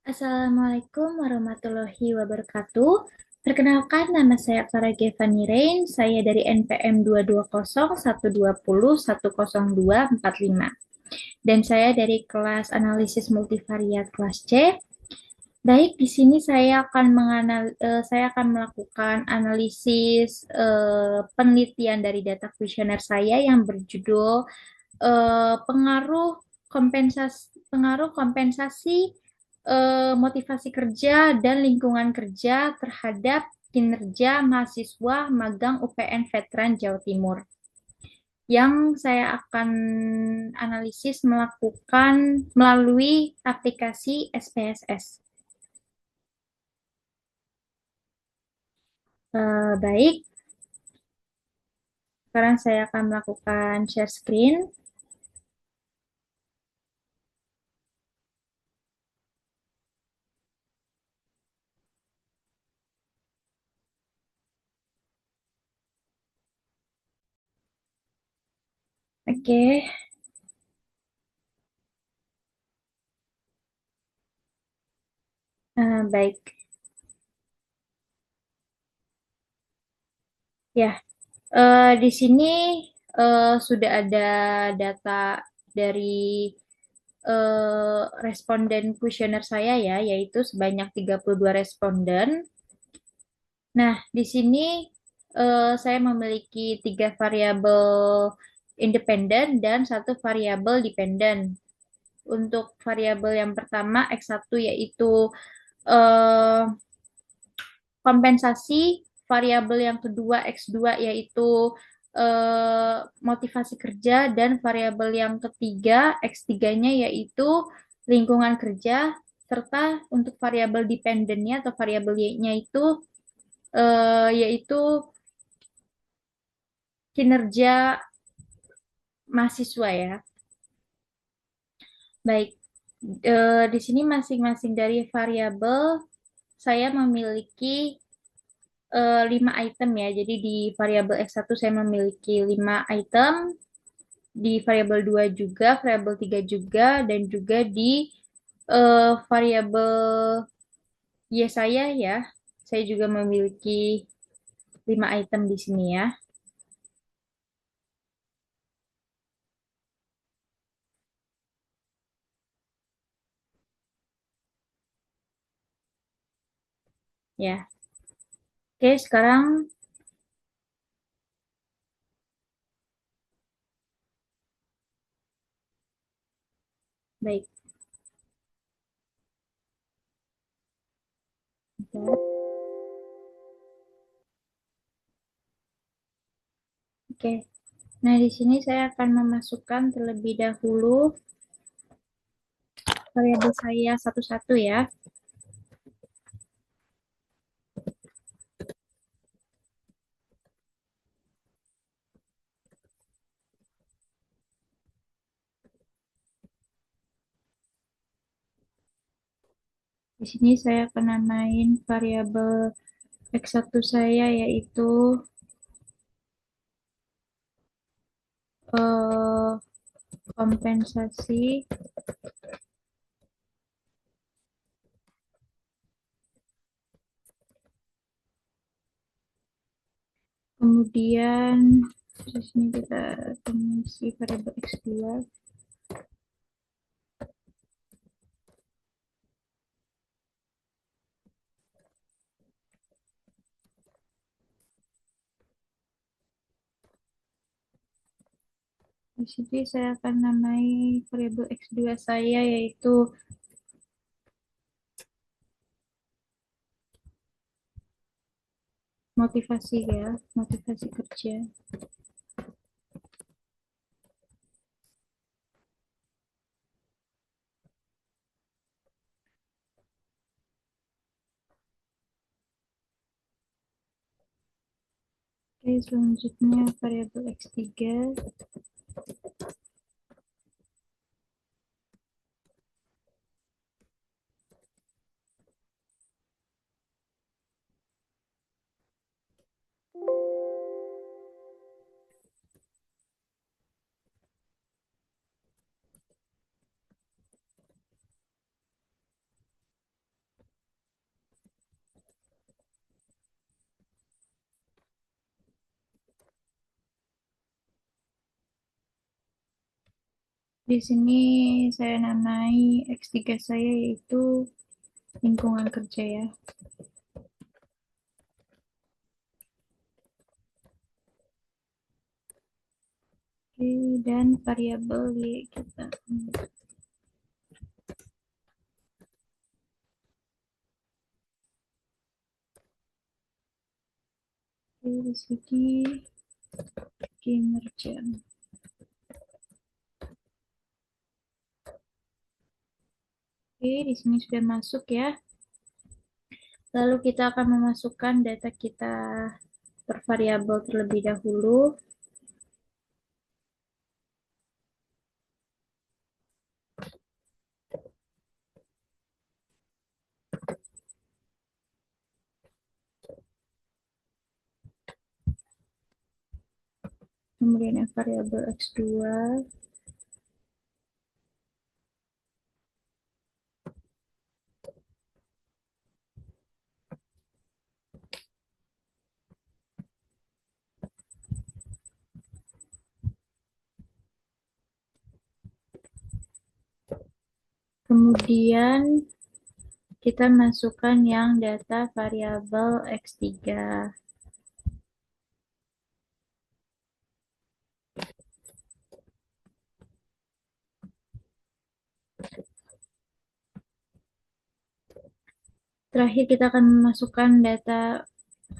Assalamualaikum warahmatullahi wabarakatuh. Perkenalkan, nama saya Clara Gevani Rain. Saya dari NPM 220 120 10245. Dan saya dari kelas analisis multivariat kelas C. Baik, di sini saya akan melakukan analisis penelitian dari data kuesioner saya yang berjudul pengaruh kompensasi motivasi kerja dan lingkungan kerja terhadap kinerja mahasiswa magang UPN Veteran Jawa Timur. Yang saya akan analisis melakukan melalui aplikasi SPSS. Baik, sekarang saya akan melakukan share screen. Oke, baik. Ya, di sini sudah ada data dari responden kuesioner saya ya, yaitu sebanyak 32 responden. Nah, di sini saya memiliki tiga variabel independen dan satu variabel dependen. Untuk variabel yang pertama X1 yaitu eh, kompensasi, variabel yang kedua X2 yaitu motivasi kerja, dan variabel yang ketiga X3-nya yaitu lingkungan kerja, serta untuk variabel dependennya atau variabel Y-nya itu yaitu kinerja mahasiswa ya. Baik, di sini masing-masing dari variabel saya memiliki 5 item ya. Jadi di variabel X1 saya memiliki 5 item, di variabel 2 juga, variabel 3 juga, dan juga di variabel Y saya ya. Saya juga memiliki 5 item di sini ya. Ya. Oke, sekarang baik. Oke. Nah, di sini saya akan memasukkan terlebih dahulu variabel saya satu-satu ya. Di sini saya akan namain variabel X1 saya yaitu eh, kompensasi, kemudian di sini kita mengisi variabel X2. Di sini saya akan namai variabel X2 saya yaitu motivasi ya, motivasi kerja. Oke, selanjutnya variabel X3. Di sini saya namai X3 saya yaitu lingkungan kerja ya. Oke, dan variabel Y kita. Oke, di sini kinerja. Oke, di sini sudah masuk ya. Lalu kita akan memasukkan data kita per variabel terlebih dahulu. Kemudian yang variabel X2. Kemudian kita masukkan yang data variabel X3. Terakhir kita akan memasukkan data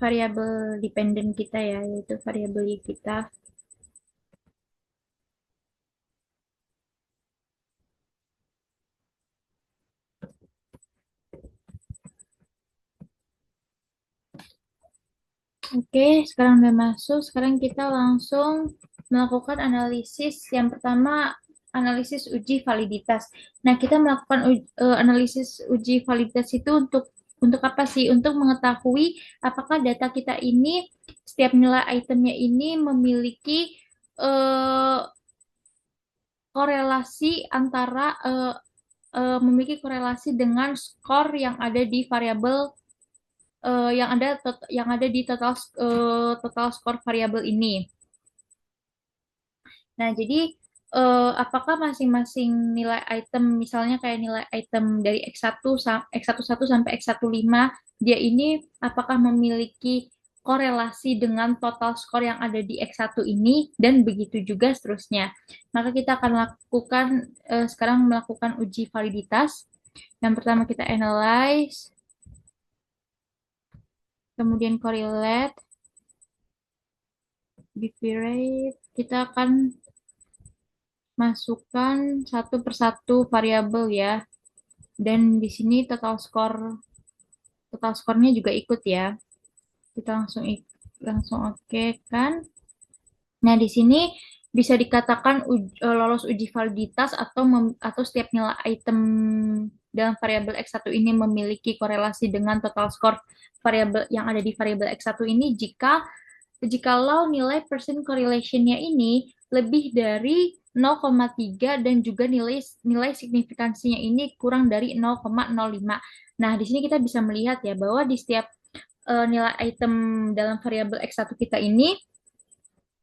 variabel dependen kita ya, yaitu variabel Y kita. Oke, sekarang udah masuk. Sekarang kita langsung melakukan analisis. Yang pertama, analisis uji validitas. Nah, kita melakukan analisis uji validitas itu untuk apa sih? Untuk mengetahui apakah data kita ini setiap nilai itemnya ini memiliki eh, korelasi antara memiliki korelasi dengan skor yang ada di variabel yang ada di total skor variabel ini. Nah, jadi apakah masing-masing nilai item, misalnya kayak nilai item dari X11 sampai X15, dia ini apakah memiliki korelasi dengan total skor yang ada di X1 ini, dan begitu juga seterusnya. Maka kita akan sekarang melakukan uji validitas. Yang pertama kita analyze, kemudian correlate, bivariate, kita akan masukkan satu persatu variabel ya. Dan di sini total skornya juga ikut ya. Kita langsung oke kan. Nah, di sini bisa dikatakan lolos uji validitas atau setiap nilai item dalam variabel X1 ini memiliki korelasi dengan total skor variabel yang ada di variabel X1 ini jikalau nilai percent correlation-nya ini lebih dari 0,3 dan juga nilai signifikansinya ini kurang dari 0,05. Nah, di sini kita bisa melihat ya bahwa di setiap nilai item dalam variabel X1 kita ini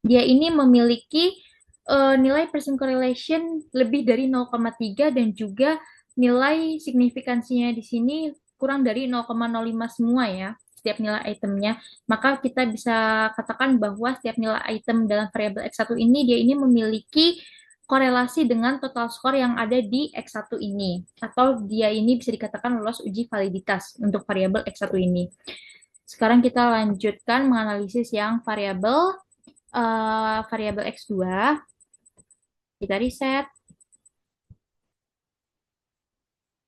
dia ini memiliki nilai percent correlation lebih dari 0,3 dan juga nilai signifikansinya di sini kurang dari 0,05 semua ya, setiap nilai itemnya. Maka kita bisa katakan bahwa setiap nilai item dalam variabel X1 ini dia ini memiliki korelasi dengan total skor yang ada di X1 ini. Atau dia ini bisa dikatakan lolos uji validitas untuk variabel X1 ini. Sekarang kita lanjutkan menganalisis yang variabel X2, kita reset.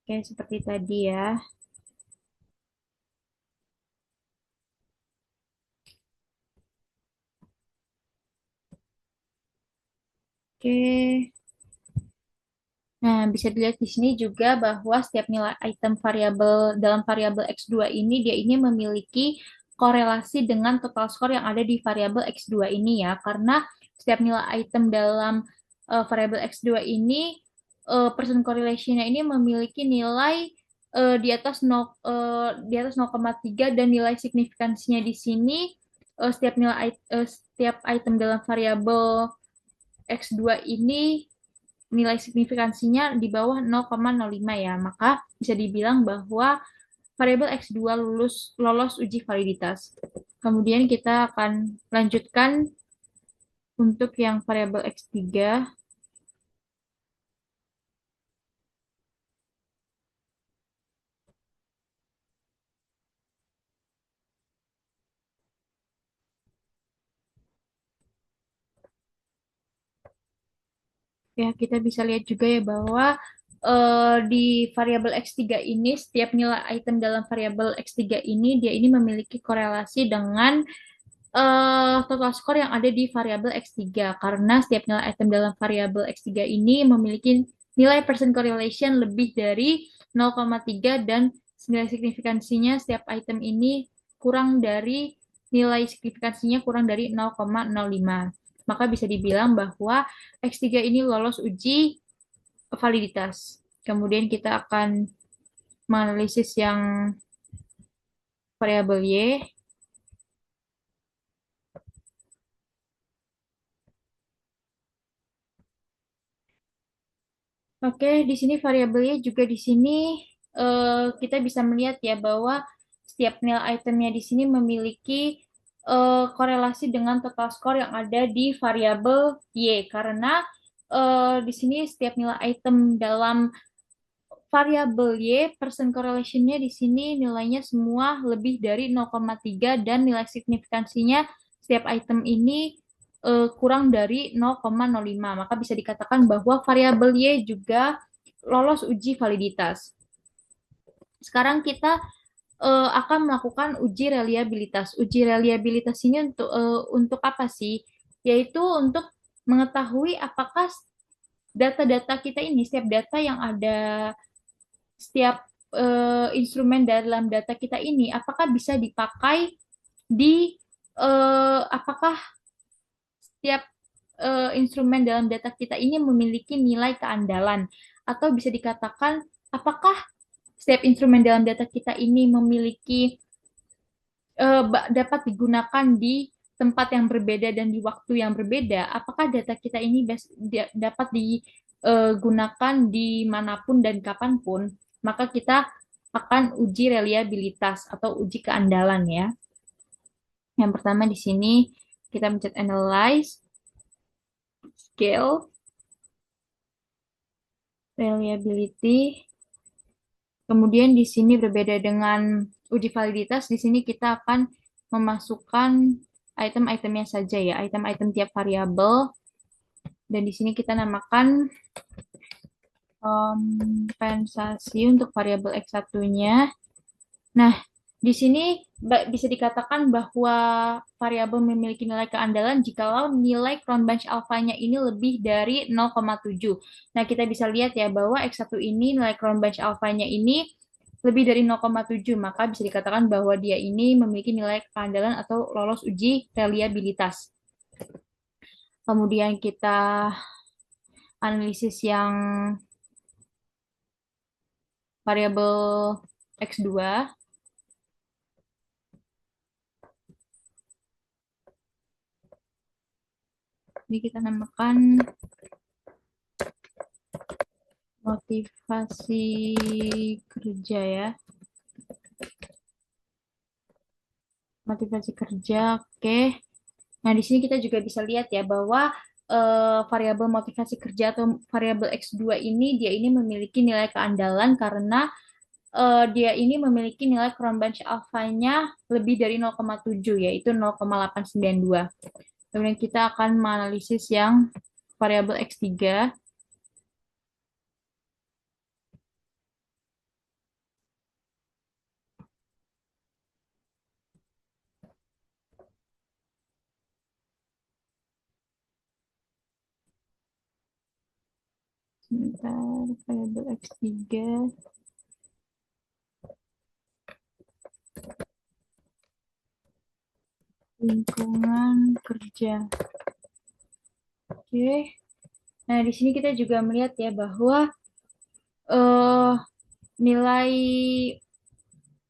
Oke, seperti tadi ya. Oke. Nah, bisa dilihat di sini juga bahwa setiap nilai item dalam variabel X2 ini dia ini memiliki korelasi dengan total skor yang ada di variabel X2 ini ya. Karena setiap nilai item dalam variabel X2 ini percent correlation-nya ini memiliki nilai di atas 0,3 dan nilai signifikansinya di sini setiap item dalam variabel X2 ini nilai signifikansinya di bawah 0,05 ya, maka bisa dibilang bahwa variabel X2 lolos uji validitas. Kemudian kita akan lanjutkan untuk yang variabel X3. Ya, kita bisa lihat juga ya bahwa di variabel X3 ini, setiap nilai item dalam variabel X3 ini, dia ini memiliki korelasi dengan total score yang ada di variabel X3. Karena setiap nilai item dalam variabel X3 ini memiliki nilai percent correlation lebih dari 0,3 dan nilai signifikansinya setiap item ini kurang dari nilai signifikansinya kurang dari 0,05. Maka bisa dibilang bahwa X3 ini lolos uji validitas. Kemudian kita akan menganalisis yang variabel Y. Oke, di sini variabelnya juga di sini kita bisa melihat ya bahwa setiap nilai itemnya di sini memiliki korelasi dengan total score yang ada di variabel Y karena di sini setiap nilai item dalam variabel Y percent correlation-nya di sini nilainya semua lebih dari 0,3 dan nilai signifikansinya setiap item ini kurang dari 0,05. Maka bisa dikatakan bahwa variabel Y juga lolos uji validitas. Sekarang kita akan melakukan uji reliabilitas. Uji reliabilitas ini untuk apa sih? Yaitu untuk mengetahui apakah data-data kita ini, setiap data yang ada, setiap instrumen dalam data kita ini, apakah bisa dipakai di, apakah setiap instrumen dalam data kita ini memiliki nilai keandalan, atau bisa dikatakan apakah setiap instrumen dalam data kita ini memiliki dapat digunakan di tempat yang berbeda dan di waktu yang berbeda, apakah data kita ini dapat digunakan dimanapun dan kapanpun, maka kita akan uji reliabilitas atau uji keandalan ya. Yang pertama di sini kita mencet analyze, scale, reliability. Kemudian di sini berbeda dengan uji validitas, di sini kita akan memasukkan item-itemnya saja ya, item-item tiap variabel. Dan di sini kita namakan kompensasi untuk variabel X1-nya. Nah, di sini bisa dikatakan bahwa variabel memiliki nilai keandalan jikalau nilai Cronbunch alpha-nya ini lebih dari 0,7. Nah, kita bisa lihat ya bahwa X1 ini nilai Cronbunch alpha-nya ini lebih dari 0,7, maka bisa dikatakan bahwa dia ini memiliki nilai keandalan atau lolos uji reliabilitas. Kemudian kita analisis yang variabel X2. Ini kita namakan motivasi kerja ya. Motivasi kerja, oke. Nah, di sini kita juga bisa lihat ya bahwa variabel motivasi kerja atau variabel X2 ini dia ini memiliki nilai keandalan karena dia ini memiliki nilai Cronbunch alpha-nya lebih dari 0,7 yaitu 0,892. Kemudian kita akan menganalisis yang variabel X3. Sebentar, variabel X3. Lingkungan kerja. Oke. Nah, di sini kita juga melihat ya bahwa eh, nilai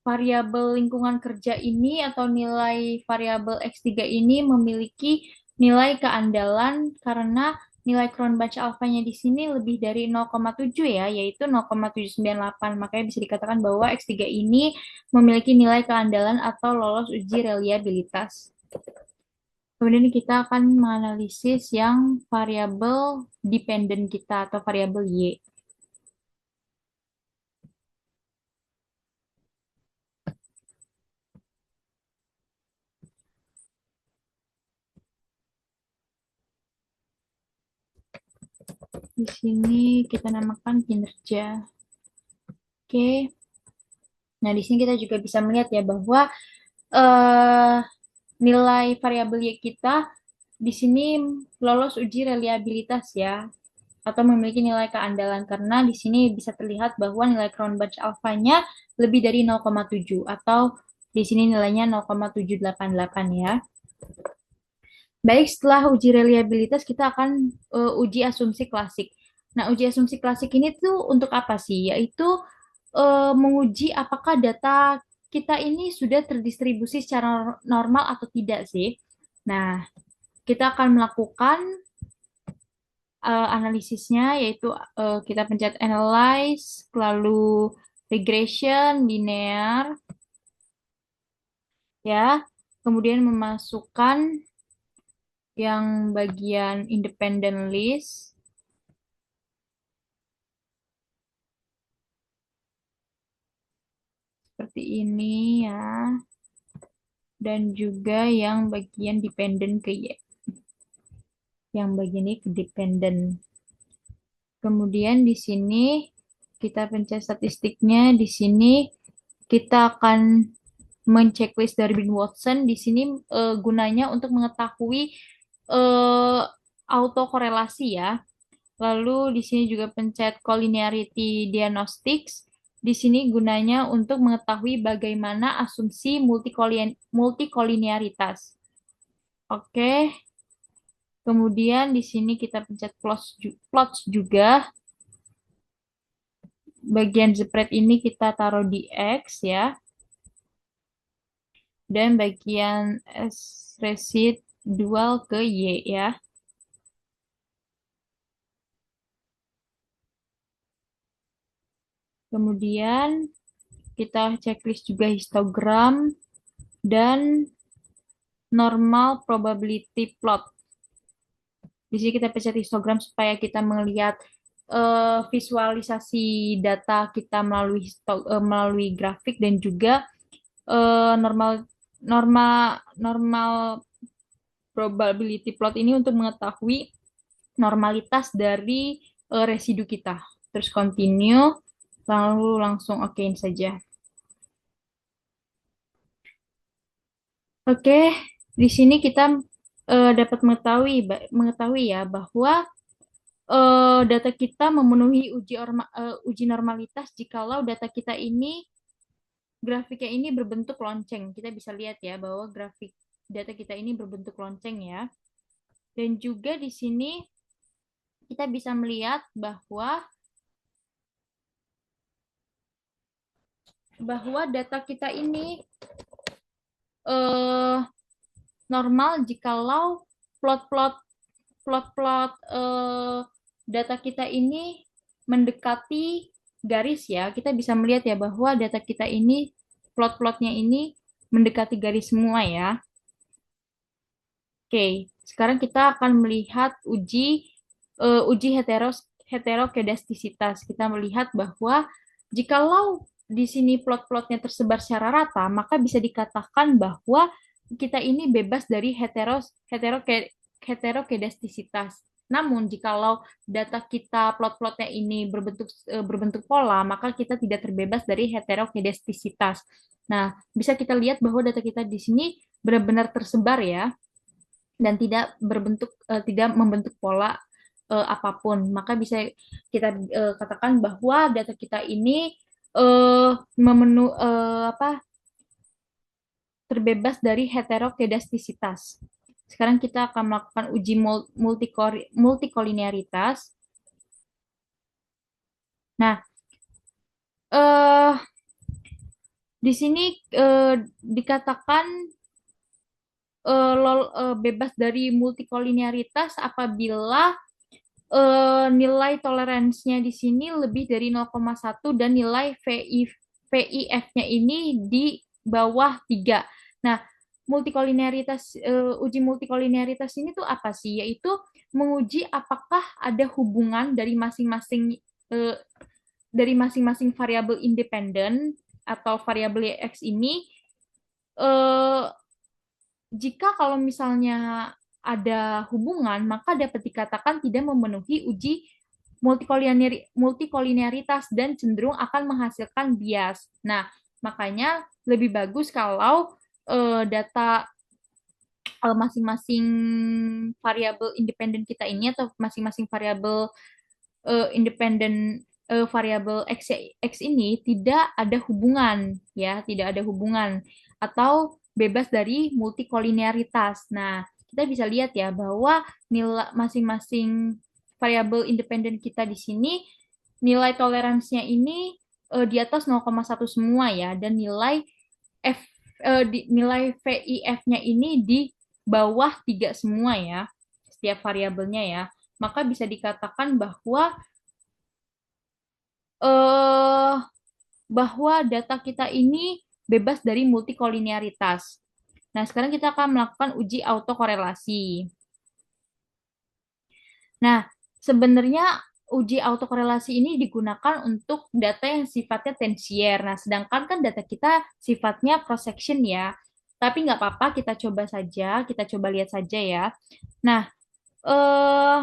variabel lingkungan kerja ini atau nilai variabel X3 ini memiliki nilai keandalan karena nilai Cronbach alfanya di sini lebih dari 0,7 ya, yaitu 0,798. Makanya bisa dikatakan bahwa X3 ini memiliki nilai keandalan atau lolos uji reliabilitas. Kemudian kita akan menganalisis yang variabel dependent kita atau variabel Y. Di sini kita namakan kinerja. Oke. Nah, di sini kita juga bisa melihat ya bahwa eh, nilai variabel Y kita di sini lolos uji reliabilitas ya, atau memiliki nilai keandalan karena di sini bisa terlihat bahwa nilai Cronbach alfanya lebih dari 0,7 atau di sini nilainya 0,788 ya. Baik, setelah uji reliabilitas kita akan uji asumsi klasik. Nah, uji asumsi klasik ini tuh untuk apa sih? Yaitu menguji apakah data kita ini sudah terdistribusi secara normal atau tidak sih. Nah, kita akan melakukan analisisnya, yaitu kita pencet analyze, lalu regression, linear, ya. Kemudian memasukkan yang bagian independent list, seperti ini ya. Dan juga yang bagian dependent ke Y. Yang bagian ini ke dependent. Kemudian di sini kita pencet statistiknya. Di sini kita akan menceklis Darwin-Watson. Di sini gunanya untuk mengetahui eh, autokorelasi ya. Lalu di sini juga pencet collinearity diagnostics. Di sini gunanya untuk mengetahui bagaimana asumsi multikolinearitas. Oke, kemudian di sini kita pencet plots juga. Bagian spread ini kita taruh di X ya. Dan bagian S residual ke Y ya. Kemudian kita checklist juga histogram dan normal probability plot. Di sini kita pencet histogram supaya kita melihat visualisasi data kita melalui grafik dan juga normal normal normal probability plot ini untuk mengetahui normalitas dari residu kita. Terus continue, lalu langsung okein saja. Oke, di sini kita dapat mengetahui ya bahwa data kita memenuhi uji normalitas jikalau data kita ini grafiknya ini berbentuk lonceng. Kita bisa lihat ya bahwa grafik data kita ini berbentuk lonceng ya. Dan juga di sini kita bisa melihat bahwa data kita ini eh, normal jikalau plot-plot plot-plot data kita ini mendekati garis ya. Kita bisa melihat ya bahwa data kita ini plot-plotnya ini mendekati garis semua ya. Oke, sekarang kita akan melihat uji heterokedastisitas. Kita melihat bahwa jikalau di sini plot-plotnya tersebar secara rata, maka bisa dikatakan bahwa kita ini bebas dari heterokedastisitas. Namun, jikalau data kita plot-plotnya ini berbentuk pola, maka kita tidak terbebas dari heterokedastisitas. Nah, bisa kita lihat bahwa data kita di sini benar-benar tersebar ya, dan tidak membentuk pola apapun. Maka bisa kita katakan bahwa data kita ini terbebas dari heterokedastisitas. Sekarang kita akan melakukan uji multikolinearitas. Nah, di sini dikatakan bebas dari multikolinearitas apabila nilai toleransinya di sini lebih dari 0,1 dan nilai VIF-nya ini di bawah 3. Nah, uji multikolineritas ini tuh apa sih? Yaitu menguji apakah ada hubungan eh, dari masing-masing variabel independen atau variabel X ini eh, jika kalau misalnya ada hubungan, maka dapat dikatakan tidak memenuhi uji multikolineritas dan cenderung akan menghasilkan bias. Nah, makanya lebih bagus kalau data masing-masing variabel independen kita ini atau masing-masing variabel independen variabel X ini tidak ada hubungan, ya, tidak ada hubungan atau bebas dari multikolinearitas. Nah, kita bisa lihat ya bahwa nilai masing-masing variabel independen kita di sini nilai toleransinya ini di atas 0,1 semua ya, dan F nilai VIF-nya ini di bawah 3 semua ya, setiap variabelnya ya. Maka bisa dikatakan eh, bahwa data kita ini bebas dari multikolinearitas. Nah, sekarang kita akan melakukan uji autokorelasi. Nah, sebenarnya uji autokorelasi ini digunakan untuk data yang sifatnya tensier. Nah, sedangkan kan data kita sifatnya cross section ya. Tapi nggak apa-apa, kita coba saja, kita coba lihat saja ya. Nah, eh,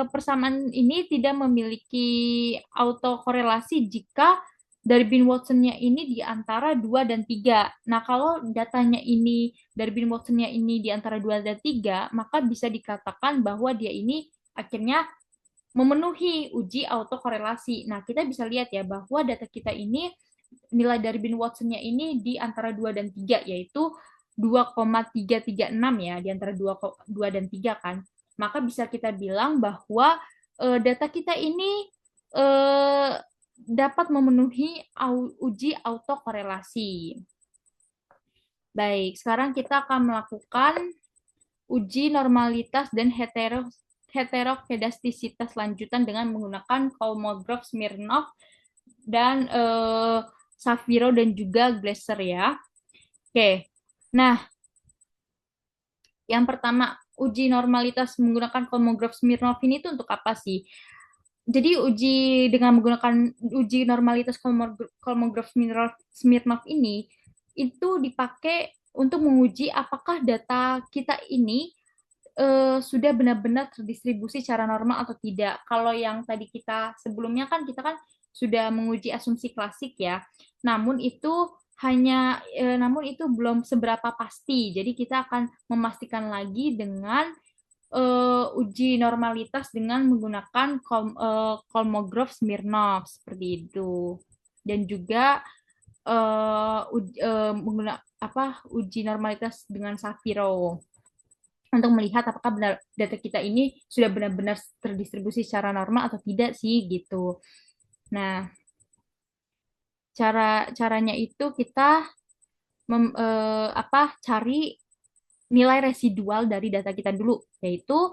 persamaan ini tidak memiliki autokorelasi jika Darwin-Watsonnya ini di antara 2 dan 3. Nah, kalau datanya ini Darwin-Watsonnya ini di antara 2 dan 3, maka bisa dikatakan bahwa dia ini akhirnya memenuhi uji autokorelasi. Nah, kita bisa lihat ya bahwa data kita ini nilai Darwin-Watsonnya ini di antara 2 dan 3, yaitu 2,336 ya, di antara 2 dan 3 kan. Maka bisa kita bilang bahwa data kita ini eh, dapat memenuhi uji autokorelasi. Baik, sekarang kita akan melakukan uji normalitas dan heterokedastisitas lanjutan dengan menggunakan Kolmogorov-Smirnov dan Saviro dan juga Glaser ya. Oke, nah yang pertama uji normalitas menggunakan Kolmogorov-Smirnov ini itu untuk apa sih? Jadi dengan menggunakan uji normalitas Kolmogorov-Smirnov ini itu dipakai untuk menguji apakah data kita ini sudah benar-benar terdistribusi secara normal atau tidak. Kalau yang tadi kita sebelumnya kan kita kan sudah menguji asumsi klasik ya. Namun itu belum seberapa pasti. Jadi kita akan memastikan lagi dengan uji normalitas dengan menggunakan Kolmogorov-Smirnov seperti itu. Dan juga uji normalitas dengan Saviro untuk melihat apakah benar data kita ini sudah benar-benar terdistribusi secara normal atau tidak sih gitu. Nah, caranya itu kita cari nilai residual dari data kita dulu, yaitu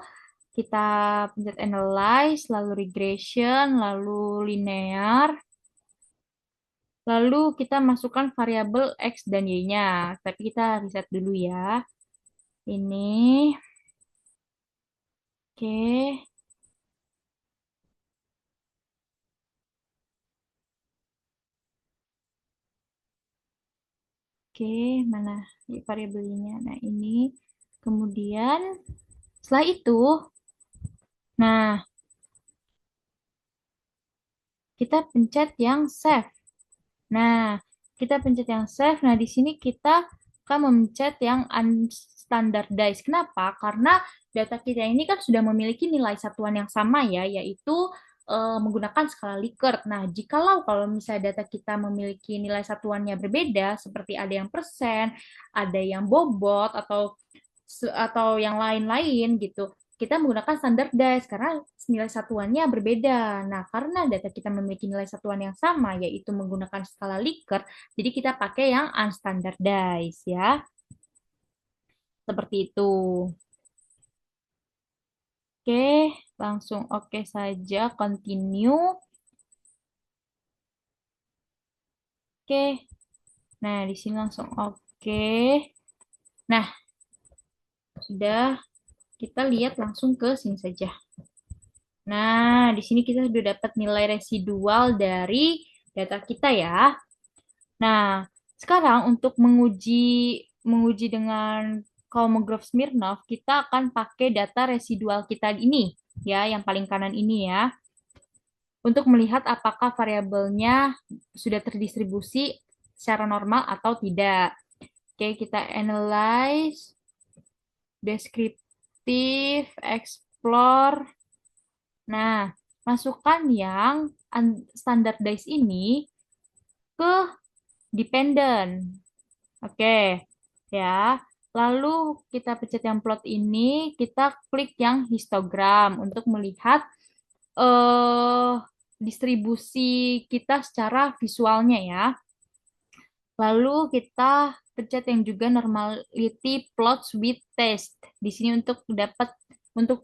kita pencet analyze, lalu regression, lalu linear, lalu kita masukkan variabel X dan Y-nya. Tapi kita riset dulu ya. Ini, oke. Oke, mana variabelnya? Nah, ini. Kemudian, setelah itu, nah, kita pencet yang save. Nah, kita pencet yang save. Nah, di sini kita akan memencet yang unstandardized. Kenapa? Karena data kita ini kan sudah memiliki nilai satuan yang sama ya, yaitu menggunakan skala Likert. Nah, jikalau kalau misalnya data kita memiliki nilai satuannya berbeda, seperti ada yang persen, ada yang bobot, atau yang lain-lain gitu, kita menggunakan standardized karena nilai satuannya berbeda. Nah, karena data kita memiliki nilai satuan yang sama, yaitu menggunakan skala Likert, jadi kita pakai yang unstandardized ya. Seperti itu. Oke, langsung oke saja, continue. Oke, nah di sini langsung oke. Nah, sudah kita lihat langsung ke sini saja. Nah, di sini kita sudah dapat nilai residual dari data kita ya. Nah, sekarang untuk menguji menguji dengan Kolmogorov Smirnov, kita akan pakai data residual kita ini ya, yang paling kanan ini ya, untuk melihat apakah variabelnya sudah terdistribusi secara normal atau tidak. Oke, kita analyze, deskriptif, explore. Nah, masukkan yang standardized ini ke dependent. Oke, ya. Lalu kita pencet yang plot ini, kita klik yang histogram untuk melihat eh, distribusi kita secara visualnya ya. Lalu kita pencet yang juga normality plots with test. Di sini untuk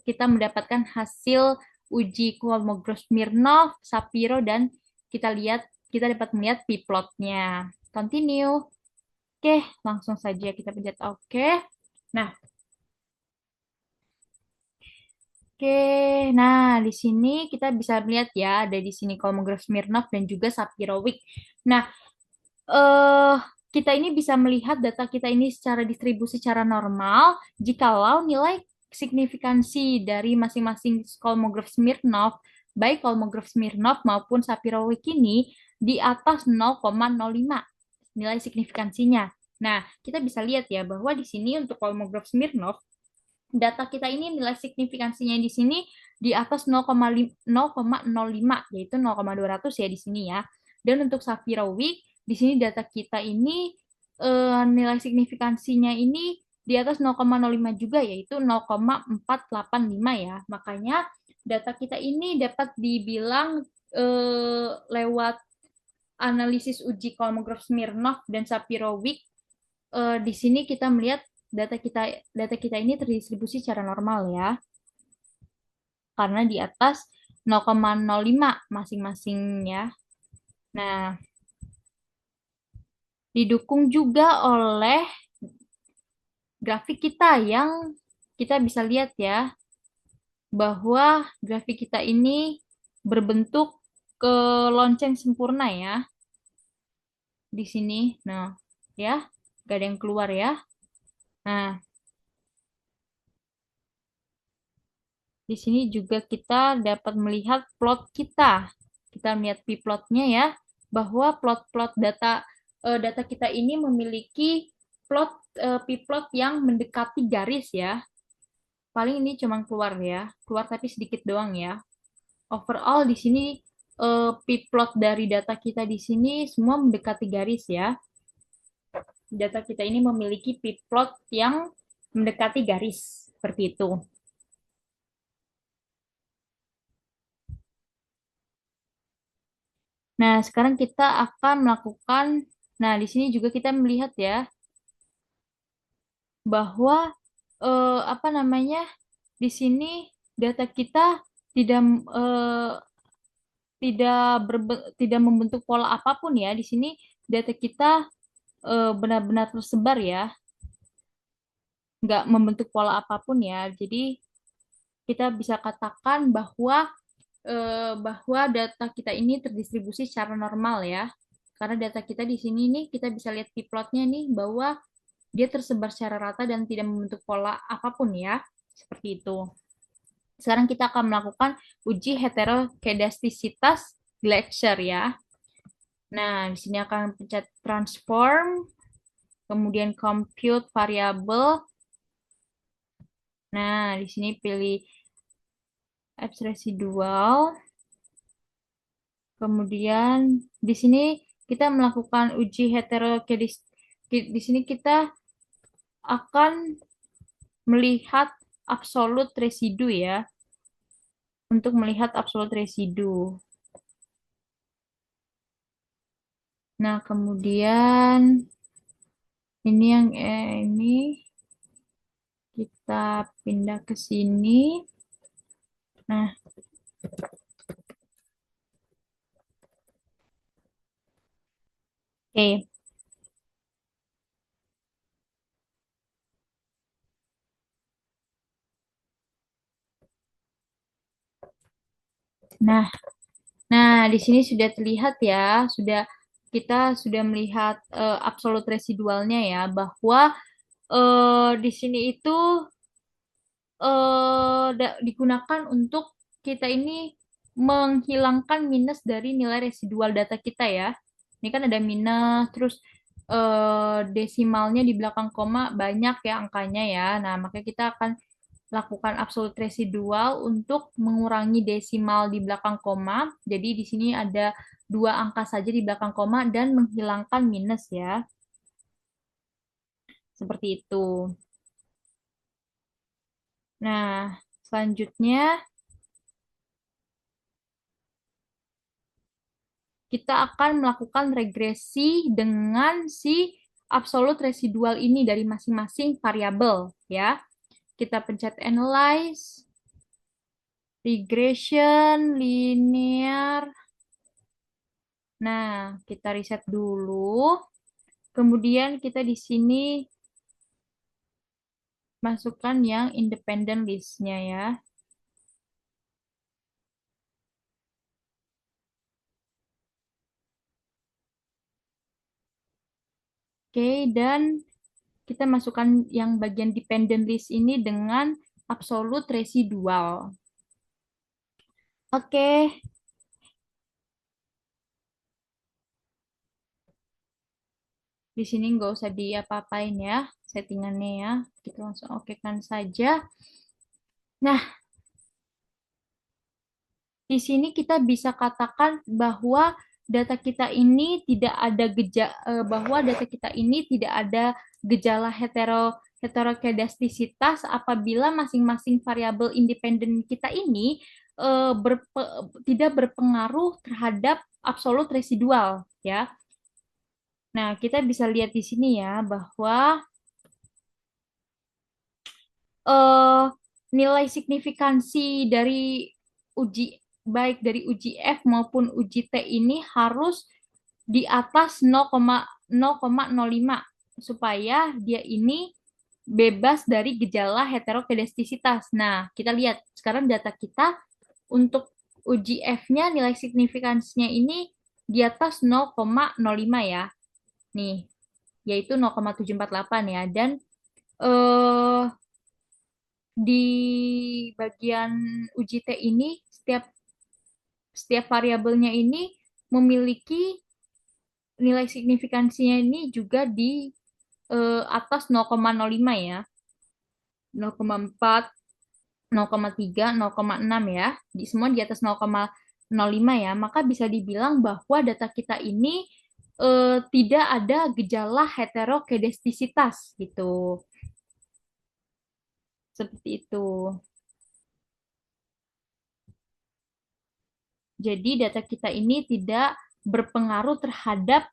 kita mendapatkan hasil uji Kolmogorov-Smirnov, Shapiro, dan kita dapat melihat p-plotnya. Continue. Oke, langsung saja kita pencet oke. Nah, oke. Nah, di sini kita bisa melihat ya, ada di sini Kolmogorov Smirnov dan juga Sapirowicz. Nah, eh kita ini bisa melihat data kita ini secara distribusi secara normal jikalau nilai signifikansi dari masing-masing Kolmogorov Smirnov, baik Kolmogorov Smirnov maupun Sapirowicz ini di atas 0,05 nilai signifikansinya. Nah, kita bisa lihat ya bahwa di sini untuk Kolmogorov Smirnov data kita ini nilai signifikansinya di sini di atas 0,05 yaitu 0,200 ya di sini ya. Dan untuk Safirowic di sini data kita ini nilai signifikansinya ini di atas 0,05 juga yaitu 0,485 ya. Makanya data kita ini dapat dibilang lewat analisis uji Kolmogorov-Smirnov dan Safirowic di sini kita melihat data kita ini terdistribusi secara normal ya, karena di atas 0,05 masing-masing ya. Nah, didukung juga oleh grafik kita yang kita bisa lihat ya, bahwa grafik kita ini berbentuk ke lonceng sempurna ya di sini. Nah, ya, gak ada yang keluar ya. Nah, di sini juga kita dapat melihat plot kita. Kita melihat p-plotnya ya, bahwa plot-plot data kita ini memiliki p-plot yang mendekati garis ya. Paling ini cuma keluar ya, keluar tapi sedikit doang ya. Overall di sini p-plot dari data kita di sini semua mendekati garis ya. Data kita ini memiliki p-plot yang mendekati garis seperti itu. Nah, sekarang kita akan melakukan, nah di sini juga kita melihat ya, bahwa apa namanya, di sini data kita tidak eh, tidak membentuk pola apapun ya. Di sini data kita benar-benar tersebar ya, nggak membentuk pola apapun ya. Jadi kita bisa katakan bahwa data kita ini terdistribusi secara normal ya. Karena data kita di sini nih kita bisa lihat di plotnya nih bahwa dia tersebar secara rata dan tidak membentuk pola apapun ya. Seperti itu. Sekarang kita akan melakukan uji heterokedastisitas Glacier ya. Nah, di sini akan pencet transform, kemudian compute variable. Nah, di sini pilih apps residual. Kemudian di sini kita melakukan uji heterokedis. Di sini kita akan melihat absolute residu ya. Untuk melihat absolute residu. Nah, kemudian ini ini kita pindah ke sini. Nah, oke. Nah, di sini sudah terlihat ya, kita sudah melihat absolut residualnya ya, bahwa di sini itu digunakan untuk kita ini menghilangkan minus dari nilai residual data kita ya. Ini kan ada minus, terus desimalnya di belakang koma banyak ya angkanya ya. Nah, makanya kita akan lakukan absolute residual untuk mengurangi desimal di belakang koma. Jadi di sini ada dua angka saja di belakang koma dan menghilangkan minus ya. Seperti itu. Nah, selanjutnya kita akan melakukan regresi dengan si absolute residual ini dari masing-masing variabel ya. Kita pencet analyze, regression, linear. Nah, kita reset dulu. Kemudian kita di sini masukkan yang independent list-nya ya. Oke, dan kita masukkan yang bagian dependent list ini dengan absolute residual. Oke, di sini nggak usah diapa-apain ya settingannya ya. Kita langsung okekan saja. Nah, di sini kita bisa katakan bahwa data kita ini tidak ada bahwa data kita ini tidak ada gejala heterokedastisitas apabila masing-masing variabel independen kita ini tidak berpengaruh terhadap absolut residual ya. Nah, kita bisa lihat di sini ya bahwa eh, nilai signifikansi dari uji baik dari uji F maupun uji T ini harus di atas 0,005 supaya dia ini bebas dari gejala heterokedastisitas. Nah, kita lihat sekarang data kita untuk uji F-nya nilai signifikansinya ini di atas 0,05 ya. Nih, yaitu 0,748 ya. Dan eh, di bagian uji T ini setiap variabelnya ini memiliki nilai signifikansinya ini juga di atas 0,05 ya. 0,4, 0,3, 0,6 ya. Semua di atas 0,05 ya. Maka bisa dibilang bahwa data kita ini tidak ada gejala heterokedastisitas gitu. Seperti itu. Jadi data kita ini tidak berpengaruh terhadap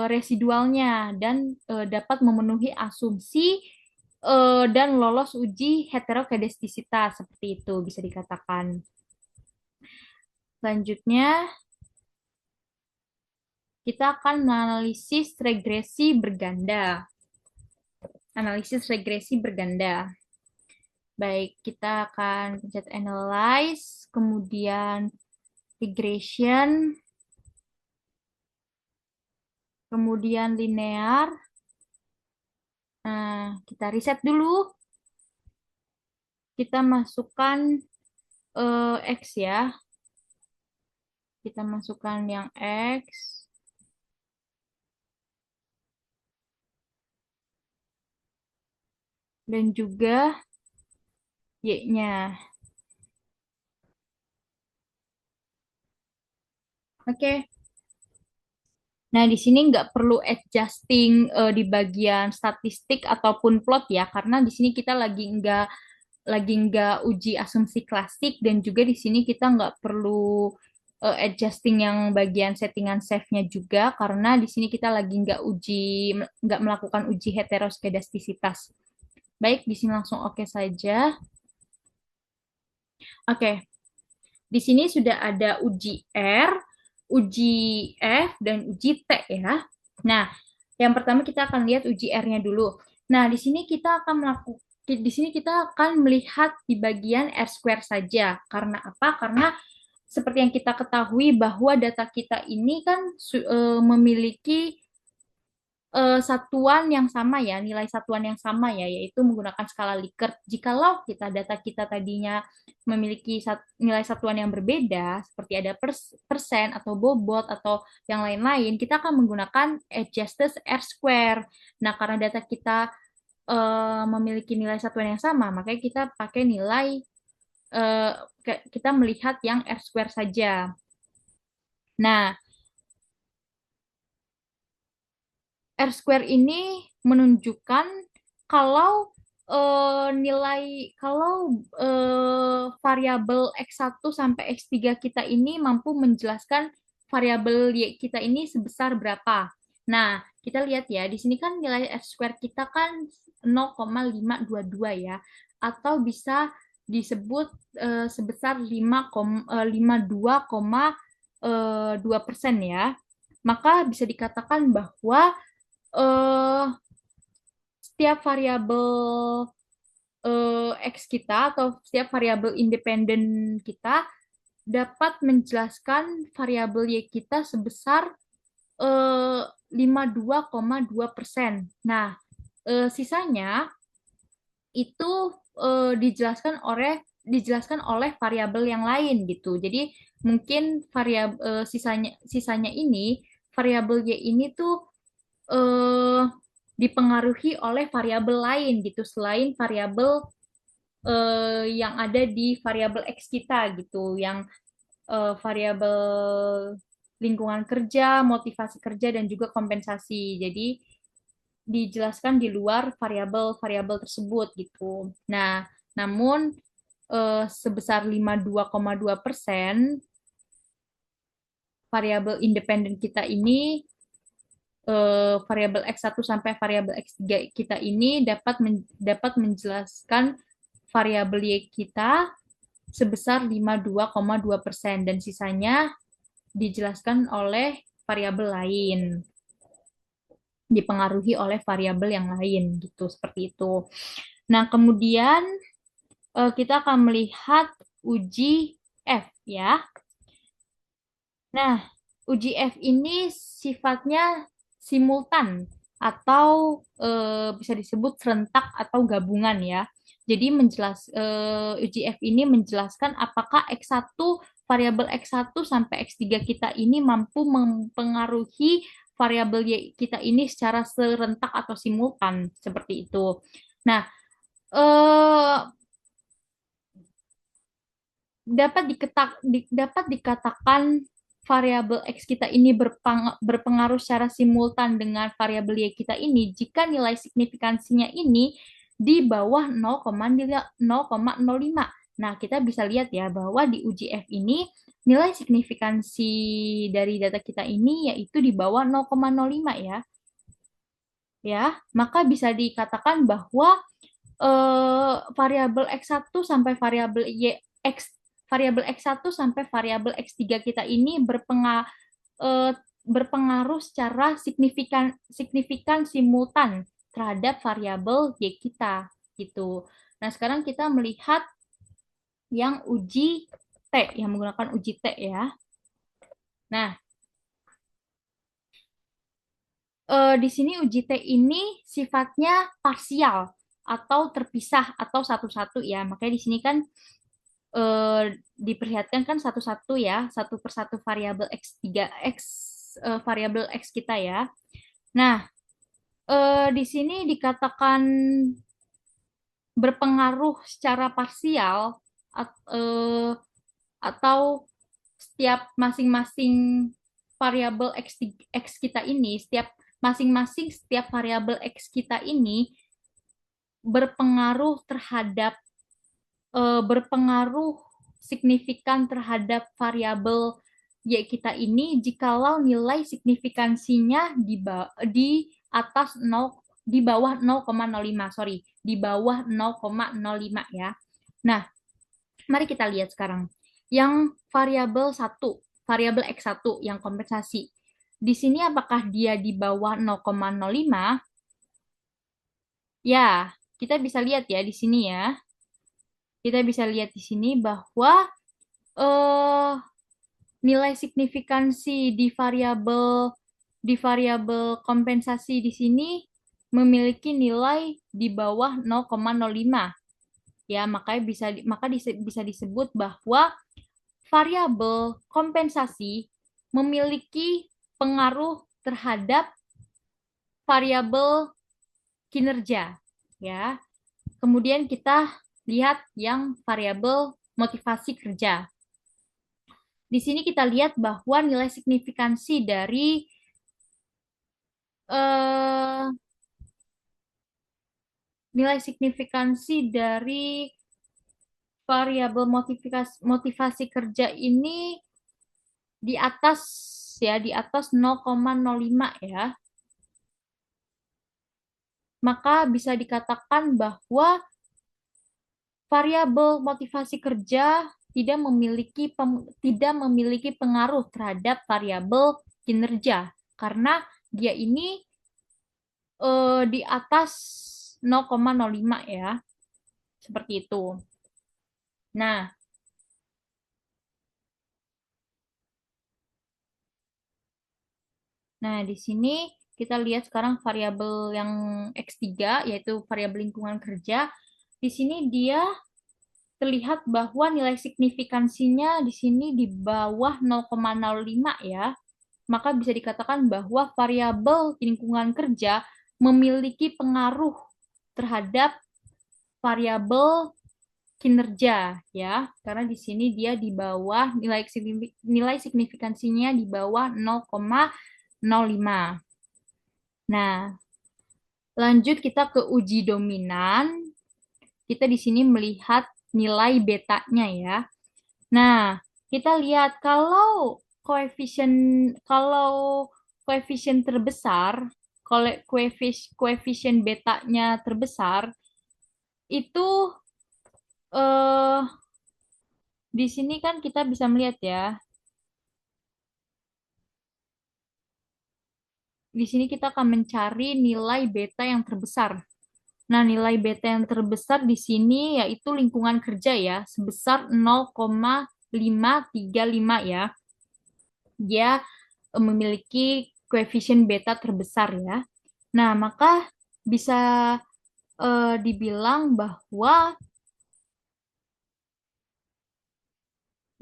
residualnya dan dapat memenuhi asumsi dan lolos uji heterokedastisitas seperti itu bisa dikatakan. Selanjutnya kita akan menganalisis regresi berganda. Analisis regresi berganda. Baik, kita akan pencet analyze, kemudian regression, kemudian linear. Nah, kita reset dulu. Kita masukkan X ya. Kita masukkan yang X. Dan juga Y-nya. Oke. Nah, di sini nggak perlu adjusting di bagian statistik ataupun plot ya, karena di sini kita lagi nggak uji asumsi klasik dan juga di sini kita nggak perlu adjusting yang bagian settingan save-nya juga karena di sini kita lagi nggak melakukan uji heteroskedastisitas. Baik, di sini langsung oke saja. Oke, di sini sudah ada uji R, uji F, dan uji T ya. Nah, yang pertama kita akan lihat uji R-nya dulu. Nah, di sini kita akan melihat di bagian R square saja. Karena apa? Karena seperti yang kita ketahui bahwa data kita ini kan memiliki satuan yang sama ya, nilai satuan yang sama ya, yaitu menggunakan skala Likert. Jikalau data kita tadinya memiliki nilai satuan yang berbeda, seperti ada persen atau bobot atau yang lain-lain, kita akan menggunakan adjusted R square. Nah, karena data kita memiliki nilai satuan yang sama, makanya kita pakai nilai eh, kita melihat yang R square saja. Nah, R square ini menunjukkan kalau variabel X1 sampai X3 kita ini mampu menjelaskan variabel Y kita ini sebesar berapa. Nah, kita lihat ya, di sini kan nilai R square kita kan 0,522 ya, atau bisa disebut sebesar 52,2% ya. Maka bisa dikatakan bahwa eh, setiap variabel X kita atau setiap variabel independen kita dapat menjelaskan variabel Y kita sebesar 52,2%. Nah, sisanya itu dijelaskan oleh variabel yang lain gitu. Jadi mungkin variabel sisanya ini variabel Y ini tuh eh, dipengaruhi oleh variabel lain gitu selain variabel yang ada di variabel X kita gitu, yang variabel lingkungan kerja, motivasi kerja dan juga kompensasi. Jadi dijelaskan di luar variabel-variabel tersebut gitu. Nah, namun sebesar 52,2% variabel independen kita ini variabel X1 sampai variabel X3 kita ini dapat menjelaskan variabel Y kita sebesar 52,2% dan sisanya dijelaskan oleh variabel lain, dipengaruhi oleh variabel yang lain gitu, seperti itu. Nah, kemudian kita akan melihat uji F ya. Nah, uji F ini sifatnya simultan atau bisa disebut serentak atau gabungan ya. Jadi uji F ini menjelaskan apakah X1 variabel X1 sampai X3 kita ini mampu mempengaruhi variabel Y kita ini secara serentak atau simultan seperti itu. Nah, eh, dapat dikatakan variabel X kita ini berpengaruh secara simultan dengan variabel Y kita ini jika nilai signifikansinya ini di bawah 0,05. Nah, kita bisa lihat ya bahwa di uji F ini nilai signifikansi dari data kita ini yaitu di bawah 0,05 ya. Ya, maka bisa dikatakan bahwa variabel X1 sampai variabel X3 kita ini berpengaruh secara signifikan simultan terhadap variabel Y kita gitu. Nah, sekarang kita melihat yang uji T, yang menggunakan uji T ya. Nah, di sini uji T ini sifatnya parsial atau terpisah atau satu-satu ya. Makanya di sini kan diperlihatkan kan satu-satu ya, satu persatu variabel X3 variabel X kita ya. Nah, di sini dikatakan berpengaruh secara parsial atau setiap masing-masing variabel X kita ini, setiap variabel X kita ini berpengaruh berpengaruh signifikan terhadap variabel Y kita ini jikalau nilai signifikansinya di atas 0, di bawah 0,05, sorry, di bawah 0,05 ya. Nah, Mari kita lihat sekarang. Yang variabel satu, variabel X1 yang kompensasi. Di sini apakah dia di bawah 0,05? Ya, kita bisa lihat ya di sini ya. Kita bisa lihat di sini bahwa eh, nilai signifikansi di variabel kompensasi di sini memiliki nilai di bawah 0,05. Ya, makanya bisa disebut bahwa variabel kompensasi memiliki pengaruh terhadap variabel kinerja, ya. Kemudian kita lihat yang variabel motivasi kerja. Di sini kita lihat bahwa nilai signifikansi dari eh, nilai signifikansi dari variabel motivasi kerja ini di atas di atas 0,05 ya. Maka bisa dikatakan bahwa variabel motivasi kerja tidak memiliki pengaruh terhadap variabel kinerja karena dia ini di atas 0,05 ya, seperti itu. Nah, di sini kita lihat sekarang variabel yang X3 yaitu variabel lingkungan kerja. Di sini dia terlihat bahwa nilai signifikansinya di sini di bawah 0,05 ya. Maka bisa dikatakan bahwa variabel lingkungan kerja memiliki pengaruh terhadap variabel kinerja ya. Karena di sini dia di bawah nilai signifikansinya di bawah 0,05. Nah, lanjut kita ke uji dominan. Kita di sini melihat nilai betanya ya. Nah, kita lihat kalau koefisien terbesar, kalau koefisien betanya terbesar, itu eh di sini kan kita bisa melihat ya. Di sini kita akan mencari nilai beta yang terbesar. Nah, nilai beta yang terbesar di sini yaitu lingkungan kerja ya, sebesar 0,535 ya. Dia memiliki koefisien beta terbesar ya. Nah, maka bisa dibilang bahwa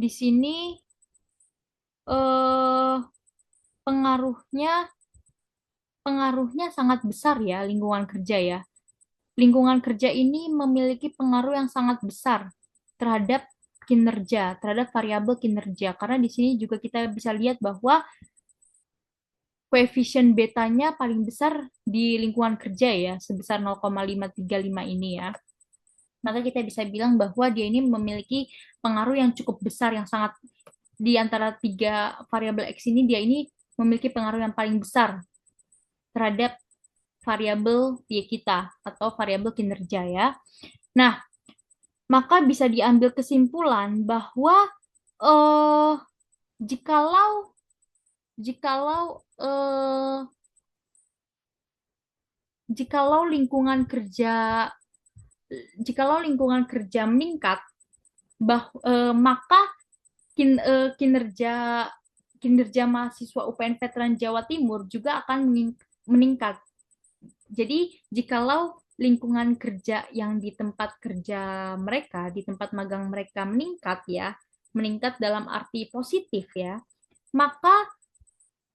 di sini eh, pengaruhnya pengaruhnya sangat besar ya lingkungan kerja ya. Lingkungan kerja ini memiliki pengaruh yang sangat besar terhadap terhadap variabel kinerja. Karena di sini juga kita bisa lihat bahwa koefisien betanya paling besar di lingkungan kerja ya, sebesar 0,535 ini ya. Maka kita bisa bilang bahwa dia ini memiliki pengaruh yang cukup besar, yang sangat di antara tiga variabel X ini, dia ini memiliki pengaruh yang paling besar terhadap variabel Y kita atau variabel kinerja ya. Nah, maka bisa diambil kesimpulan bahwa eh, jikalau jikalau jikalau lingkungan kerja jikalau lingkungan kerja meningkat, maka kinerja kinerja mahasiswa UPN Veteran Jawa Timur juga akan meningkat. Jadi, jikalau lingkungan kerja yang di tempat kerja mereka, di tempat magang mereka meningkat ya, meningkat dalam arti positif ya, maka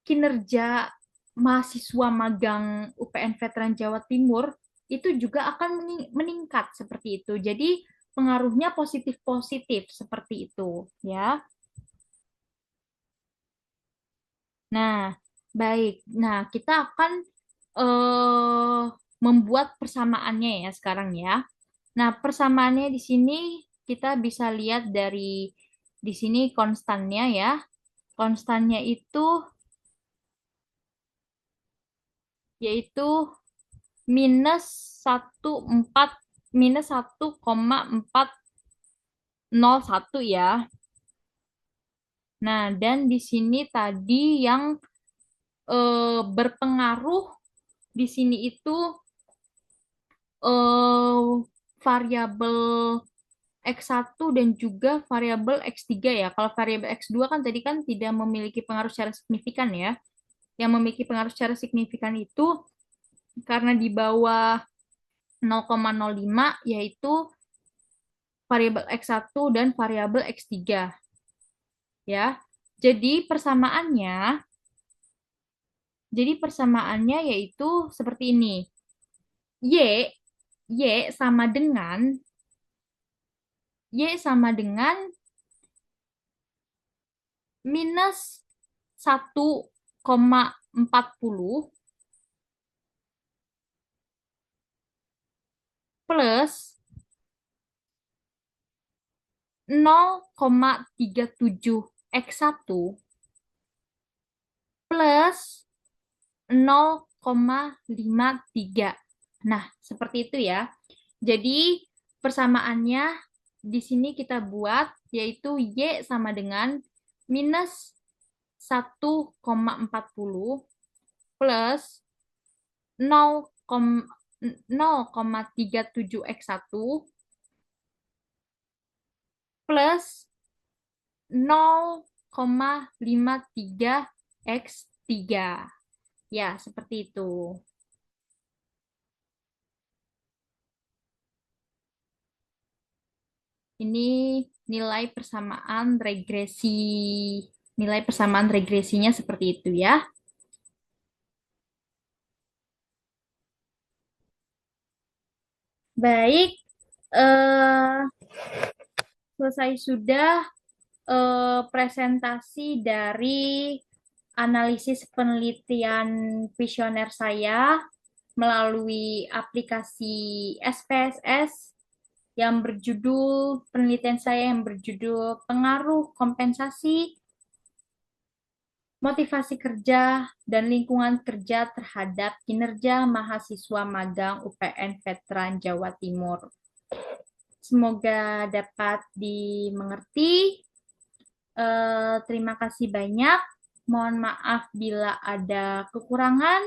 kinerja mahasiswa magang UPN Veteran Jawa Timur itu juga akan meningkat seperti itu. Jadi pengaruhnya positif-positif seperti itu ya. Nah, baik. Nah, kita akan eh, membuat persamaannya ya sekarang ya. Nah, persamaannya di sini kita bisa lihat di sini konstannya ya. Konstannya itu yaitu minus 1,4 0,1 ya. Nah, dan di sini tadi yang berpengaruh di sini itu eh, variabel X1 dan juga variabel X3 ya. Kalau variabel X2 kan tadi kan tidak memiliki pengaruh secara signifikan ya. Yang memiliki pengaruh secara signifikan itu karena di bawah 0,05 yaitu variabel X1 dan variabel X3 ya. Jadi persamaannya, jadi persamaannya yaitu seperti ini. Y Y sama dengan Y sama dengan minus 1,40 plus 0,37 X1 plus 0,53. Nah, seperti itu ya. Jadi, persamaannya di sini kita buat yaitu Y sama dengan minus 1,40 plus 0,37 X1 plus 0,53 X3. Ya, seperti itu. Ini nilai persamaan regresi. Nilai persamaan regresinya seperti itu ya. Baik, eh, selesai sudah presentasi dari analisis penelitian kuesioner saya melalui aplikasi SPSS yang berjudul penelitian saya yang berjudul pengaruh kompensasi motivasi kerja dan lingkungan kerja terhadap kinerja mahasiswa magang UPN Veteran Jawa Timur. Semoga dapat dimengerti. Terima kasih banyak. Mohon maaf bila ada kekurangan.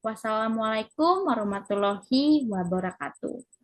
Wassalamualaikum warahmatullahi wabarakatuh.